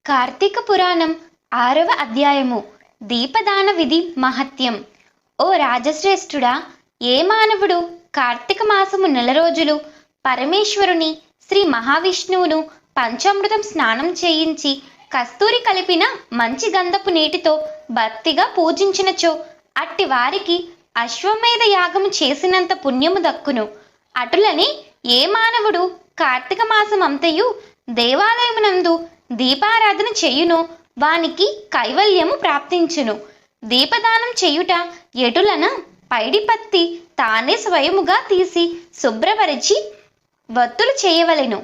కార్తీక పురాణం 6వ అధ్యాయము దీపదాన విధి మహత్యం. ఓ రాజశ్రేష్ఠుడా, ఏ మానవుడు కార్తీక మాసము 4 రోజులు పరమేశ్వరుని శ్రీ మహావిష్ణువును పంచామృతం స్నానం చేయించి కస్తూరి కలిపిన మంచి గంధపు నీటితో భక్తిగా పూజించినచో అట్టి వారికి అశ్వమేధ యాగము చేసినంత పుణ్యము దక్కును. అటులని ఏ మానవుడు కార్తీక మాసమంతయు దేవాలయమునందు దీపారాధన చేయునో వానికి కైవల్యము ప్రాప్తించును. దీపదానం చేయుట ఎటులన పైడి పత్తి తానే స్వయముగా తీసి శుభ్రపరిచి వత్తులు చేయవలెను.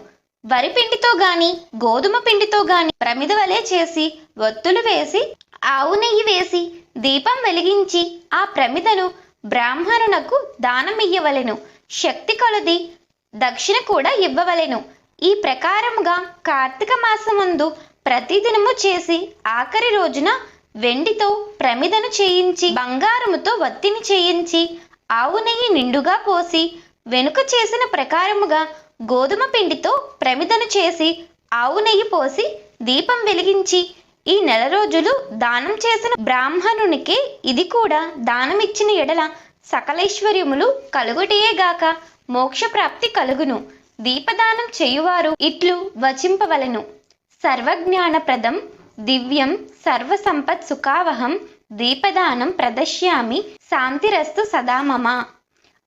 వరి పిండితో గాని గోధుమ పిండితో గాని ప్రమిద వలె చేసి వత్తులు వేసి ఆవు నెయ్యి వేసి దీపం వెలిగించి ఆ ప్రమిదను బ్రాహ్మణునకు దానమియ్యవలెను. శక్తి కొలది దక్షిణ కూడా ఇవ్వవలెను. ఈ ప్రకారముగా కార్తీక మాసమందు ప్రతిదినము చేసి ఆఖరి రోజున వెండితో ప్రమిదను చేయించి బంగారముతో వత్తిని చేయించి ఆవు నెయ్యి నిండుగా పోసి వెనుక చేసిన ప్రకారముగా గోధుమ పిండితో ప్రమిదను చేసి ఆవు నెయ్యి పోసి దీపం వెలిగించి ఈ 4 రోజులు దానం చేసిన బ్రాహ్మణునికే ఇది కూడా దానమిచ్చిన ఎడల సకలైశ్వర్యములు కలుగుటయేగాక మోక్షప్రాప్తి కలుగును. దీపదానం చేయువారు ఇట్లు వచింపవలెను. సర్వజ్ఞానప్రదం దివ్యం సర్వసంపత్ సుఖావహం దీపదానం ప్రదశ్యామి శాంతిరస్తు సదామమ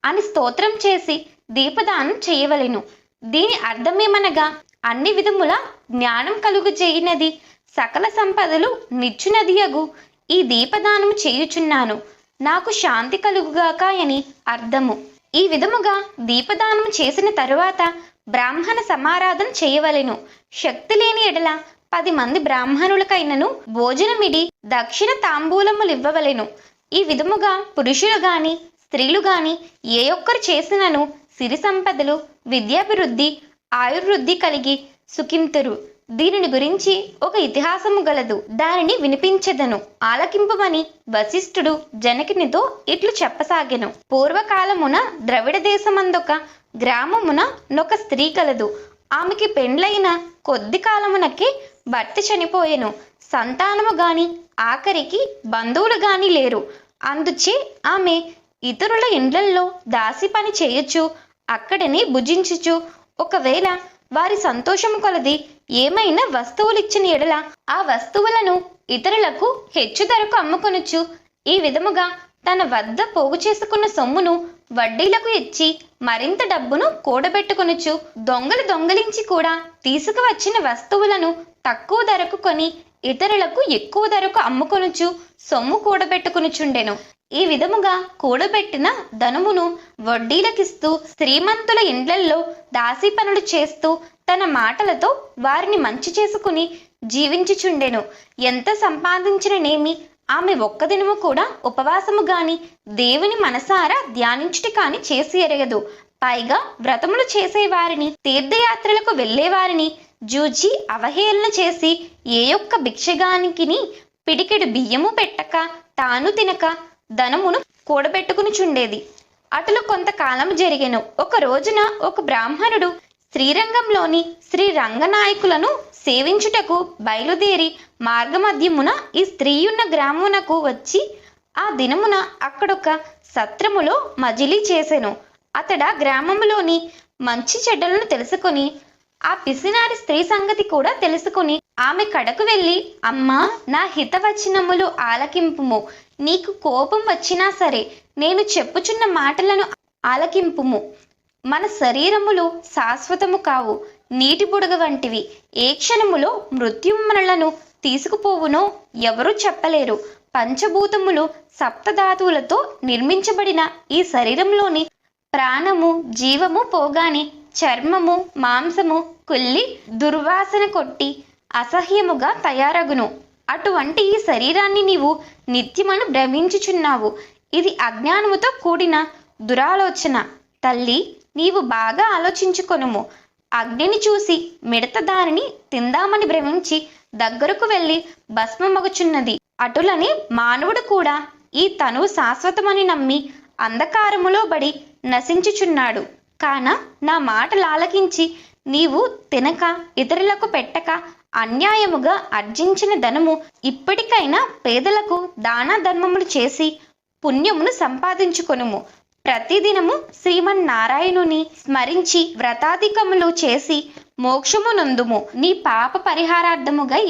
అని స్తోత్రం చేసి దీపదానం చేయవలెను. దీని అర్థమేమనగా అన్ని విధముల జ్ఞానం కలుగుచేయినది సకల సంపదలు నిచ్చునదియగు ఈ దీపదానము చేయుచున్నాను, నాకు శాంతి కలుగుగాక అని అర్థము. ఈ విధముగా దీపదానం చేసిన తరువాత బ్రాహ్మణ సమారాధన చేయవలెను. శక్తి లేని ఎడల 10 మంది బ్రాహ్మణులకైనను భోజనమిడి దక్షిణ తాంబూలములివ్వవలెను. ఈ విధముగా పురుషులు గాని స్త్రీలు గాని ఏ ఒక్కరు చేసినను సిరి సంపదలు విద్యాభివృద్ధి ఆయుర్వృద్ధి కలిగి సుఖింతురు. దీనిని గురించి ఒక ఇతిహాసము గలదు, దానిని వినిపించెదను, ఆలకింపమని వశిష్ఠుడు జనకునితో ఇట్లు చెప్పసాగెను. పూర్వకాలమున ద్రవిడ దేశమందొక గ్రామమున నొక స్త్రీ కలదు. ఆమెకి పెండ్లైన కొద్ది కాలమునకే భర్త చనిపోయెను. సంతానము గాని ఆఖరికి బంధువులు గాని లేరు. అందుచే ఆమె ఇతరుల ఇండ్లల్లో దాసి పని చేయొచ్చు, అక్కడనే భుజించుచు ఒకవేళ వారి సంతోషము కొలది ఏమైనా వస్తువులిచ్చిన ఎడల ఆ వస్తువులను ఇతరులకు హెచ్చు ధరకు అమ్ముకొనుచు ఈ విధముగా తన వద్ద పోగు చేసుకున్న సొమ్మును వడ్డీలకు ఇచ్చి మరింత డబ్బును కూడబెట్టుకొనుచు దొంగలు దొంగలించి కూడా తీసుకువచ్చిన వస్తువులను తక్కువ ధరకు కొని ఇతరులకు ఎక్కువ ధరకు అమ్ముకొనుచు సొమ్ము కూడబెట్టుకొనుచుండెను. ఈ విధముగా కూడబెట్టిన ధనమును వడ్డీలకిస్తూ శ్రీమంతుల ఇండ్లల్లో దాసీ పనులు చేస్తూ తన మాటలతో వారిని మంచి చేసుకుని జీవించుచుండెను. ఎంత సంపాదించిననేమి ఆమె ఒక్క దినము కూడా ఉపవాసము గాని దేవుని మనసారా ధ్యానించుట కాని చేసి ఎరగదు. పైగా వ్రతములు చేసేవారిని తీర్థయాత్రలకు వెళ్లేవారిని జూచి అవహేళన చేసి ఏ ఒక్క భిక్షగానికిని పిడికెడు బియ్యము పెట్టక తాను తినక ధనమును కూడబెట్టుకునిచుండేది. అటులు కొంతకాలం జరిగెను. ఒక రోజున ఒక బ్రాహ్మణుడు శ్రీరంగంలోని శ్రీ రంగనాయకులను సేవించుటకు బయలుదేరి మార్గమధ్యమున ఈ స్త్రీయున్న గ్రామమునకు వచ్చి ఆ దినమున అక్కడొక సత్రములో మజిలీ చేసెను. అతడ గ్రామములోని మంచి చెడ్డలను తెలుసుకొని ఆ పిసినారి స్త్రీ సంగతి కూడా తెలుసుకుని ఆమె కడకు వెళ్ళి, అమ్మా, నా హితవచనములు ఆలకింపుము, నీకు కోపం వచ్చినా సరే నేను చెప్పుచున్న మాటలను ఆలకింపుము. మన శరీరములు శాశ్వతము కావు, నీటి బుడగ వంటివి. ఏ క్షణములో మృత్యు మనలను తీసుకుపోవునో ఎవరూ చెప్పలేరు. పంచభూతములు సప్తధాతువులతో నిర్మించబడిన ఈ శరీరంలోని ప్రాణము జీవము పోగాని చర్మము మాంసము కుల్లి దుర్వాసన కొట్టి అసహ్యముగా తయారగును. అటువంటి ఈ శరీరాన్ని నీవు నిత్యమను భ్రమించుచున్నావు. ఇది అజ్ఞానముతో కూడిన దురాలోచన. తల్లి, నీవు బాగా ఆలోచించుకొనుము. అగ్నిని చూసి మిడత దానిని తిందామని భ్రమించి దగ్గరకు వెళ్ళి భస్మమగుచున్నది. అటులని మానవుడు కూడా ఈ తనువు శాశ్వతమని నమ్మి అంధకారములో బడి నశించుచున్నాడు. కాన నా మాటలు ఆలకించి నీవు తినక ఇతరులకు పెట్టక అన్యాయముగా ఆర్జించిన ధనము ఇప్పటికైనా పేదలకు దాన ధర్మములు చేసి పుణ్యమును సంపాదించుకొనుము. ప్రతిదినము శ్రీమన్నారాయణుని స్మరించి వ్రతాధికములు చేసి మోక్షము నొందుము. నీ పాప పరిహారార్థముగై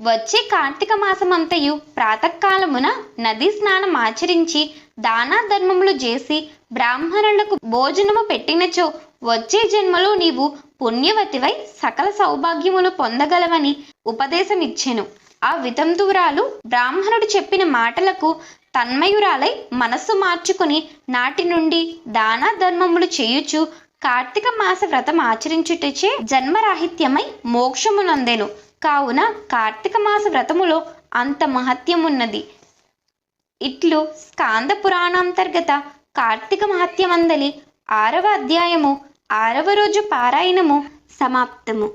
వచ్చే కార్తీక మాసమంతయు ప్రాతకాలమున నదీ స్నానం ఆచరించి దాన ధర్మములు చేసి బ్రాహ్మణులకు భోజనము పెట్టినచో వచ్చే జన్మలో నీవు పుణ్యవతివై సకల సౌభాగ్యములు పొందగలవని ఉపదేశమిచ్చెను. ఆ వితంతువురాలు బ్రాహ్మణుడు చెప్పిన మాటలకు తన్మయురాలై మనస్సు మార్చుకుని నాటి నుండి దాన ధర్మములు చేయుచు కార్తీక మాస వ్రతం ఆచరించుటచే జన్మరాహిత్యమై మోక్షమునందెను. కావున కార్తీక మాస వ్రతములో అంత మహత్యమున్నది. ఇట్లు స్కాంద పురాణాంతర్గత కార్తీక మహత్యమందలి 6వ అధ్యాయము 6వ రోజు పారాయణము సమాప్తము.